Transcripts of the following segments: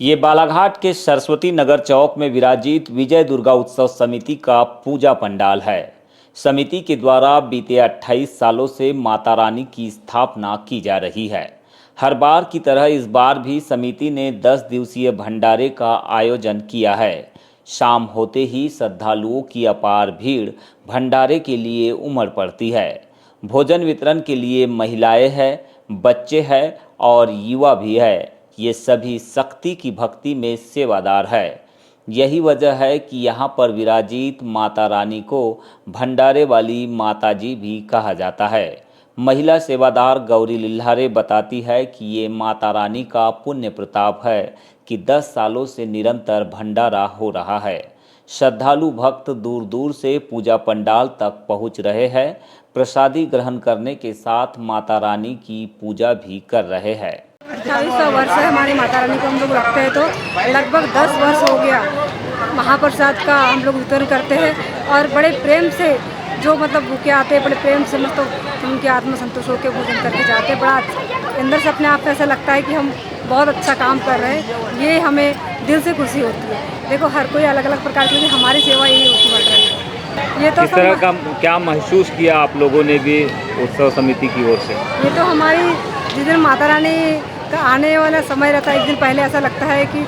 ये बालाघाट के सरस्वती नगर चौक में विराजित विजय दुर्गा उत्सव समिति का पूजा पंडाल है। समिति के द्वारा बीते 28 सालों से माता रानी की स्थापना की जा रही है। हर बार की तरह इस बार भी समिति ने 10 दिवसीय भंडारे का आयोजन किया है। शाम होते ही श्रद्धालुओं की अपार भीड़ भंडारे के लिए उमड़ पड़ती है। भोजन वितरण के लिए महिलाएं हैं, बच्चे हैं और युवा भी है। ये सभी शक्ति की भक्ति में सेवादार है। यही वजह है कि यहाँ पर विराजित माता रानी को भंडारे वाली माता जी भी कहा जाता है। महिला सेवादार गौरी लिल्हारे बताती है कि ये माता रानी का पुण्य प्रताप है कि 10 सालों से निरंतर भंडारा हो रहा है। श्रद्धालु भक्त दूर दूर से पूजा पंडाल तक पहुँच रहे हैं। प्रसादी ग्रहण करने के साथ माता रानी की पूजा भी कर रहे हैं। 2800 वर्ष है हमारी माता रानी को हम लोग रखते हैं, तो लगभग 10 वर्ष हो गया महाप्रसाद का हम लोग वितरण करते हैं। और बड़े प्रेम से जो मतलब भूखे आते हैं, बड़े प्रेम से मतलब उनकी आत्मा संतुष्ट होकर भोजन करके जाते हैं। बड़ा अंदर से अपने आप में ऐसा लगता है कि हम बहुत अच्छा काम कर रहे हैं। ये हमें दिल से खुशी होती है। देखो हर कोई अलग अलग प्रकार की, हमारी सेवा यही होती बढ़ रही है। ये तो इस तरह का क्या महसूस किया आप लोगों ने भी उत्सव समिति की ओर से? ये तो हमारी जिस दिन माता रानी का आने वाला समय रहता है, एक दिन पहले ऐसा लगता है कि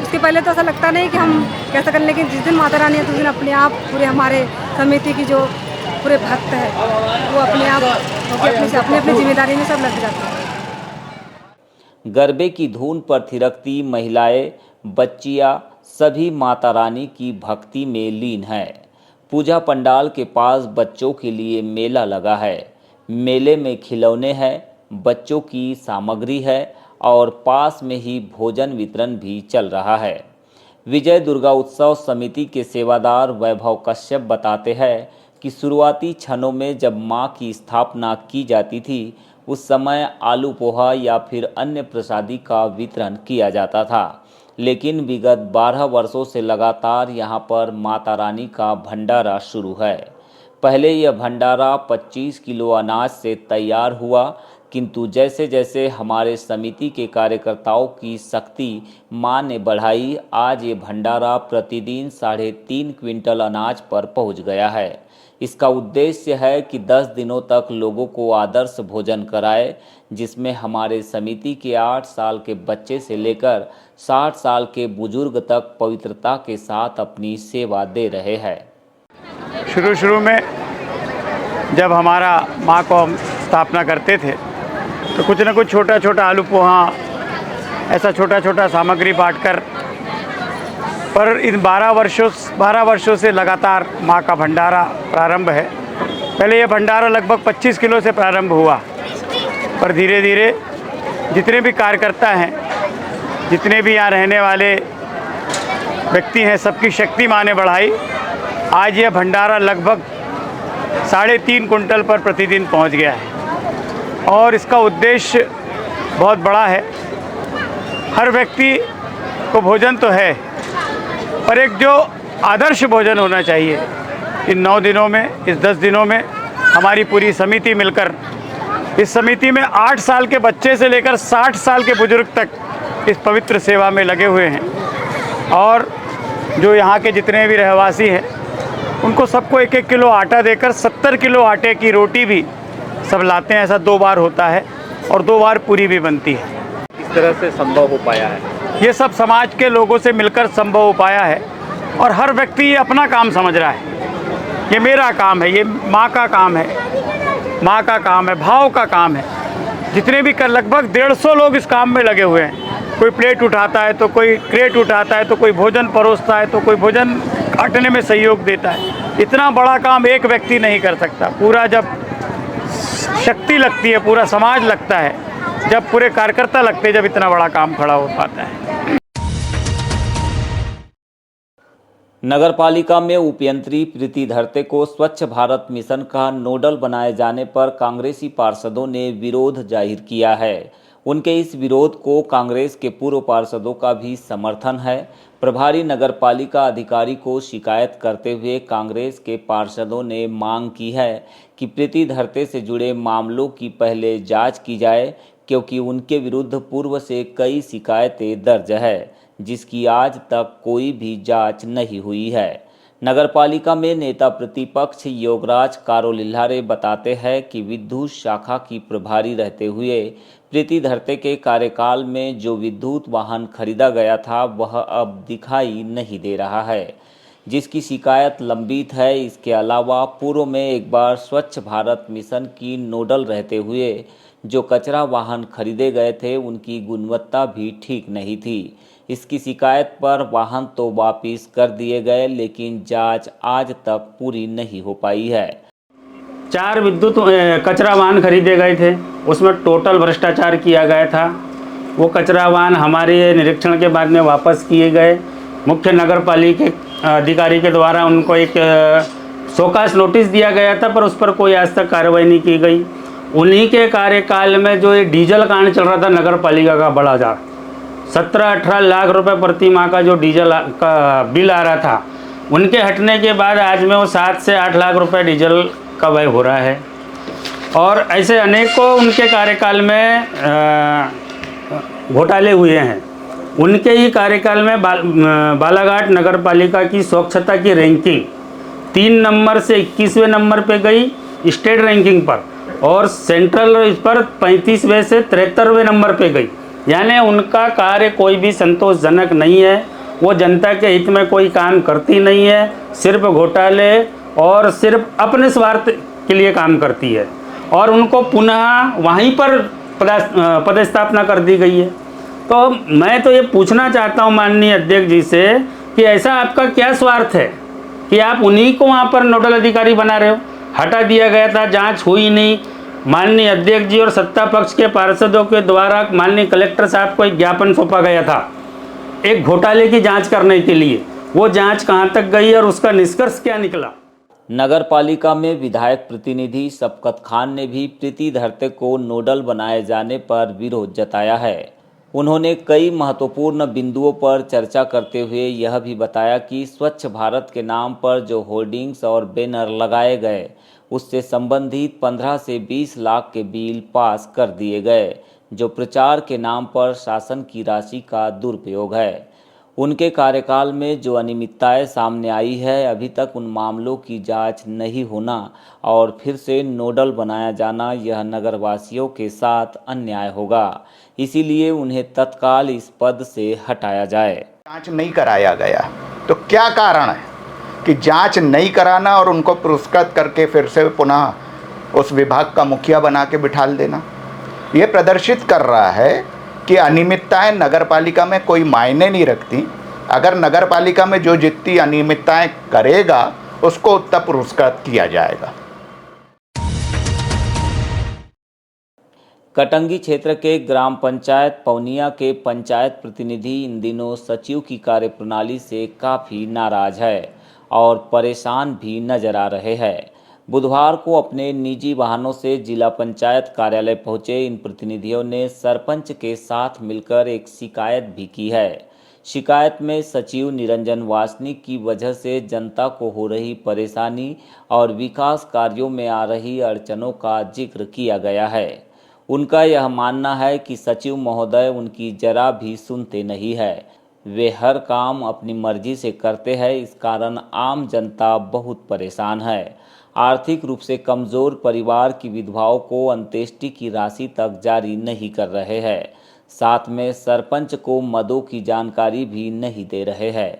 उसके पहले तो ऐसा लगता नहीं कि हम कैसा करें, लेकिन जिस दिन माता रानी है उस दिन अपने आप पूरे हमारे समिति की जो पूरे भक्त है वो अपने आप अपनी अपनी जिम्मेदारी में सब लग जाते हैं। गरबे की धुन पर थिरकती महिलाएं, बच्चियां सभी माता रानी की भक्ति में लीन है। पूजा पंडाल के पास बच्चों के लिए मेला लगा है। मेले में खिलौने हैं, बच्चों की सामग्री है और पास में ही भोजन वितरण भी चल रहा है। विजय दुर्गा उत्सव समिति के सेवादार वैभव कश्यप बताते हैं कि शुरुआती क्षणों में जब मां की स्थापना की जाती थी, उस समय आलू पोहा या फिर अन्य प्रसादी का वितरण किया जाता था। लेकिन विगत 12 वर्षों से लगातार यहाँ पर माता रानी का भंडारा शुरू है। पहले यह भंडारा 25 किलो अनाज से तैयार हुआ, किंतु जैसे जैसे हमारे समिति के कार्यकर्ताओं की शक्ति मां ने बढ़ाई, आज ये भंडारा प्रतिदिन 3.5 क्विंटल अनाज पर पहुंच गया है। इसका उद्देश्य है कि 10 दिनों तक लोगों को आदर्श भोजन कराए, जिसमें हमारे समिति के 8 साल के बच्चे से लेकर 60 साल के बुजुर्ग तक पवित्रता के साथ अपनी सेवा दे रहे हैं। शुरू में जब हमारा माँ को हम स्थापना करते थे तो कुछ न कुछ छोटा छोटा आलू पोहा, ऐसा छोटा छोटा सामग्री बांटकर, पर इन 12 वर्षों से लगातार माँ का भंडारा प्रारंभ है। पहले ये भंडारा लगभग 25 किलो से प्रारंभ हुआ, पर धीरे धीरे जितने भी कार्यकर्ता हैं, जितने भी यहाँ रहने वाले व्यक्ति हैं, सबकी शक्ति माँ ने बढ़ाई। आज यह भंडारा लगभग 3.5 कुंटल पर प्रतिदिन पहुँच गया है और इसका उद्देश्य बहुत बड़ा है। हर व्यक्ति को भोजन तो है, पर एक जो आदर्श भोजन होना चाहिए। इन 9 दिनों में, इस 10 दिनों में हमारी पूरी समिति मिलकर, इस समिति में 8 साल के बच्चे से लेकर 60 साल के बुजुर्ग तक इस पवित्र सेवा में लगे हुए हैं। और जो यहाँ के जितने भी रहवासी हैं, उनको सबको 1-1 किलो आटा देकर 70 किलो आटे की रोटी भी सब लाते हैं। ऐसा 2 बार होता है और 2 बार पूरी भी बनती है। इस तरह से संभव हो पाया है। ये सब समाज के लोगों से मिलकर संभव हो पाया है और हर व्यक्ति ये अपना काम समझ रहा है। ये मेरा काम है, ये माँ का काम है, माँ का काम है, भाव का काम है। जितने भी लगभग 150 लोग इस काम में लगे हुए हैं। कोई प्लेट उठाता है तो कोई क्रेट उठाता है, तो कोई भोजन परोसता है, तो कोई भोजन काटने में सहयोग देता है। इतना बड़ा काम एक व्यक्ति नहीं कर सकता। पूरा जब शक्ति लगती है, पूरा समाज लगता है, जब पूरे कार्यकर्ता लगते हैं, जब इतना बड़ा काम खड़ा हो पाता है। नगर पालिका में उपयंत्री प्रीति धरते को स्वच्छ भारत मिशन का नोडल बनाए जाने पर कांग्रेसी पार्षदों ने विरोध जाहिर किया है। उनके इस विरोध को कांग्रेस के पूर्व पार्षदों का भी समर्थन है। प्रभारी नगर पालिका अधिकारी को शिकायत करते हुए कांग्रेस के पार्षदों ने मांग की है कि प्रीति धरते से जुड़े मामलों की पहले जांच की जाए, क्योंकि उनके विरुद्ध पूर्व से कई शिकायतें दर्ज है, जिसकी आज तक कोई भी जांच नहीं हुई है। नगरपालिका में नेता प्रतिपक्ष योगराज कारोलिल्हारे बताते हैं कि विद्युत शाखा की प्रभारी रहते हुए प्रीति धरते के कार्यकाल में जो विद्युत वाहन खरीदा गया था वह अब दिखाई नहीं दे रहा है, जिसकी शिकायत लंबित है। इसके अलावा पूर्व में एक बार स्वच्छ भारत मिशन की नोडल रहते हुए जो कचरा वाहन खरीदे गए थे उनकी गुणवत्ता भी ठीक नहीं थी। इसकी शिकायत पर वाहन तो वापस कर दिए गए, लेकिन जांच आज तक पूरी नहीं हो पाई है। 4 विद्युत कचरा वाहन खरीदे गए थे, उसमें टोटल भ्रष्टाचार किया गया था। वो कचरा वाहन हमारे निरीक्षण के बाद में वापस किए गए। मुख्य नगर पालिका अधिकारी के द्वारा उनको एक शोकास नोटिस दिया गया था, पर उस पर कोई आज तक कार्रवाई नहीं की गई। उन्हीं के कार्यकाल में जो ये डीजल कांड चल रहा था नगर पालिका का बड़ा जार 17-18 लाख रुपए प्रति माह का जो डीजल का बिल आ रहा था, उनके हटने के बाद आज में वो 7 से 8 लाख रुपए डीजल का व्यय हो रहा है। और ऐसे अनेकों उनके कार्यकाल में घोटाले हुए हैं। उनके ही कार्यकाल में बालाघाट नगर पालिका की स्वच्छता की रैंकिंग 3 नंबर से 21वें नंबर पे गई स्टेट रैंकिंग पर, और सेंट्रल इस पर 35वें से 73वें नंबर पे गई। यानी उनका कार्य कोई भी संतोषजनक नहीं है। वो जनता के हित में कोई काम करती नहीं है, सिर्फ घोटाले और सिर्फ अपने स्वार्थ के लिए काम करती है, और उनको पुनः वहीं पर पदस्थापना कर दी गई है। तो मैं तो ये पूछना चाहता हूँ माननीय अध्यक्ष जी से कि ऐसा आपका क्या स्वार्थ है कि आप उन्हीं को वहाँ पर नोडल अधिकारी बना रहे हो। हटा दिया गया था, जांच हुई नहीं। माननीय अध्यक्ष जी और सत्ता पक्ष के पार्षदों के द्वारा माननीय कलेक्टर साहब को एक ज्ञापन सौंपा गया था एक घोटाले की जांच करने के लिए। वो जांच कहां तक गई और उसका निष्कर्ष क्या निकला? नगर पालिका में विधायक प्रतिनिधि शफकत खान ने भी प्रीति धरते को नोडल बनाए जाने पर विरोध जताया है। उन्होंने कई महत्वपूर्ण बिंदुओं पर चर्चा करते हुए यह भी बताया कि स्वच्छ भारत के नाम पर जो होर्डिंग्स और बैनर लगाए गए उससे संबंधित 15 से 20 लाख के बिल पास कर दिए गए, जो प्रचार के नाम पर शासन की राशि का दुरुपयोग है। उनके कार्यकाल में जो अनियमितताएं सामने आई है, अभी तक उन मामलों की जांच नहीं होना और फिर से नोडल बनाया जाना यह नगरवासियों के साथ अन्याय होगा। इसीलिए उन्हें तत्काल इस पद से हटाया जाए। जांच नहीं कराया गया तो क्या कारण है कि जांच नहीं कराना और उनको पुरस्कृत करके फिर से पुनः उस विभाग का मुखिया बना के बिठा देना? ये प्रदर्शित कर रहा है कि अनियमितताएं नगरपालिका में कोई मायने नहीं रखती। अगर नगरपालिका में जो जितनी अनियमितताएं करेगा उसको उतना पुरस्कृत किया जाएगा। कटंगी क्षेत्र के ग्राम पंचायत पौनिया के पंचायत प्रतिनिधि इन दिनों सचिव की कार्यप्रणाली से काफ़ी नाराज है और परेशान भी नजर आ रहे हैं। बुधवार को अपने निजी वाहनों से जिला पंचायत कार्यालय पहुंचे इन प्रतिनिधियों ने सरपंच के साथ मिलकर एक शिकायत भी की है। शिकायत में सचिव निरंजन वासनिक की वजह से जनता को हो रही परेशानी और विकास कार्यों में आ रही अड़चनों का जिक्र किया गया है। उनका यह मानना है कि सचिव महोदय उनकी जरा भी सुनते नहीं है। वे हर काम अपनी मर्जी से करते हैं, इस कारण आम जनता बहुत परेशान है। आर्थिक रूप से कमज़ोर परिवार की विधवाओं को अंत्येष्टि की राशि तक जारी नहीं कर रहे हैं। साथ में सरपंच को मदों की जानकारी भी नहीं दे रहे हैं।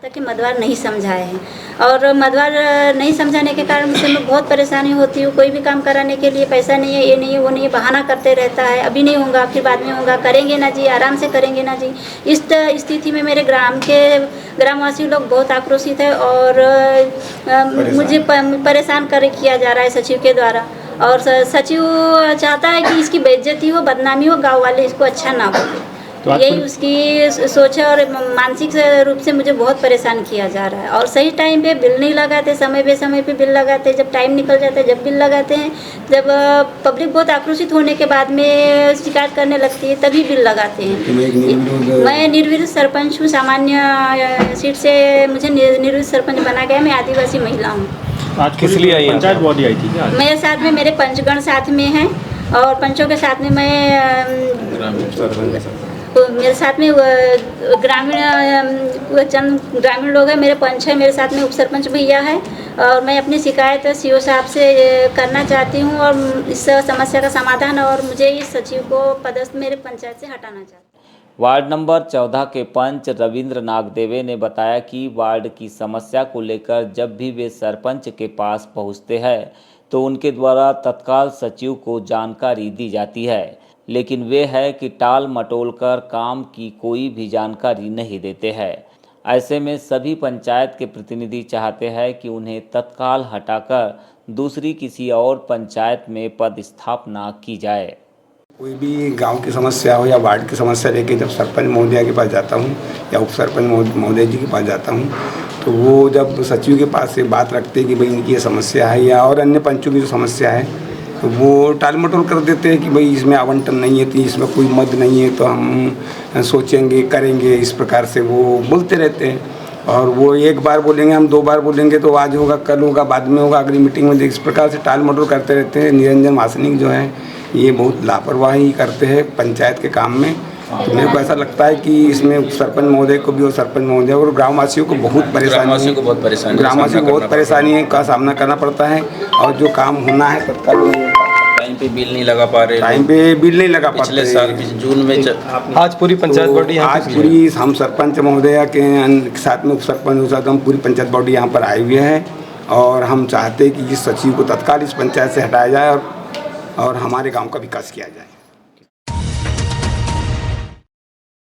कि मदवार नहीं समझाए हैं और मदवार नहीं समझाने के कारण मुझे बहुत परेशानी होती है। कोई भी काम कराने के लिए पैसा नहीं है, ये नहीं है, वो नहीं है, बहाना करते रहता है। अभी नहीं होगा, फिर बाद में होगा, करेंगे ना जी, आराम से करेंगे ना जी। इस स्थिति में मेरे ग्रामवासी लोग बहुत आक्रोशित है और मुझे परेशान किया जा रहा है सचिव के द्वारा। और सचिव चाहता है कि इसकी बेइज्जती हो, बदनामी हो, गाँव वाले इसको अच्छा ना बोले। तो यही उसकी सोच है और मानसिक रूप से मुझे बहुत परेशान किया जा रहा है। और सही टाइम पे बिल नहीं लगाते, समय पे बिल लगाते, जब टाइम निकल जाता है जब बिल लगाते हैं, जब पब्लिक बहुत आक्रोशित होने के बाद में शिकायत करने लगती है तभी बिल लगाते हैं। मैं निर्विरोध सरपंच हूँ, सामान्य सीट से मुझे निर्विरोध सरपंच बना गया। मैं आदिवासी महिला हूँ। आज किस लिए आई? पंचायत बॉडी आई थी क्या? मेरे साथ में मेरे पंचगण साथ में हैं और पंचों के साथ में मैं तो मेरे साथ में चंद ग्रामीण लोग हैं, मेरे पंच है, मेरे साथ में उप सरपंच भैया है और मैं अपनी शिकायत सीओ साहब से करना चाहती हूँ और इस समस्या का समाधान और मुझे इस सचिव को पदस्थ मेरे पंचायत से हटाना चाहती हूँ। वार्ड नंबर 14 के पंच रविंद्र नागदेवे ने बताया कि वार्ड की समस्या को लेकर जब भी वे सरपंच के पास पहुंचते हैं तो उनके द्वारा तत्काल सचिव को जानकारी दी जाती है, लेकिन वे है कि टाल मटोल कर काम की कोई भी जानकारी नहीं देते हैं। ऐसे में सभी पंचायत के प्रतिनिधि चाहते हैं कि उन्हें तत्काल हटाकर दूसरी किसी और पंचायत में पदस्थापना की जाए। कोई भी गांव की समस्या हो या वार्ड की समस्या लेके जब सरपंच महोदया के पास जाता हूं या उप सरपंच महोदय जी के पास जाता हूं तो वो जब सचिव के पास से बात रखते हैं कि भाई इनकी ये समस्या है या और अन्य पंचों की जो समस्या है तो वो टाल मटोल कर देते हैं कि भाई इसमें आवंटन नहीं है, तो इसमें कोई मद नहीं है, तो हम सोचेंगे करेंगे, इस प्रकार से वो बोलते रहते हैं। और वो एक बार बोलेंगे, हम 2 बार बोलेंगे तो आज होगा, कल होगा, बाद में होगा, अगली मीटिंग में, इस प्रकार से टाल मटोल करते रहते हैं। निरंजन मासनिक जो है ये बहुत लापरवाही करते हैं पंचायत के काम में। तो मेरे को ऐसा लगता है कि इसमें सरपंच महोदय को भी और सरपंच महोदय और ग्रामवासियों को बहुत परेशानी का सामना करना पड़ता है और जो काम होना है तत्काल टाइम पे बिल नहीं लगा पा रहे, पिछले साल जून में आज पूरी पंचायत बॉडी आज पूरी हम सरपंच महोदय के साथ में उप सरपंच के साथ हम पूरी पंचायत बॉडी यहाँ पर आए हुए हैं और हम चाहते हैं कि इस सचिव को तत्काल इस पंचायत से हटाया जाए और हमारे गांव का विकास किया जाए।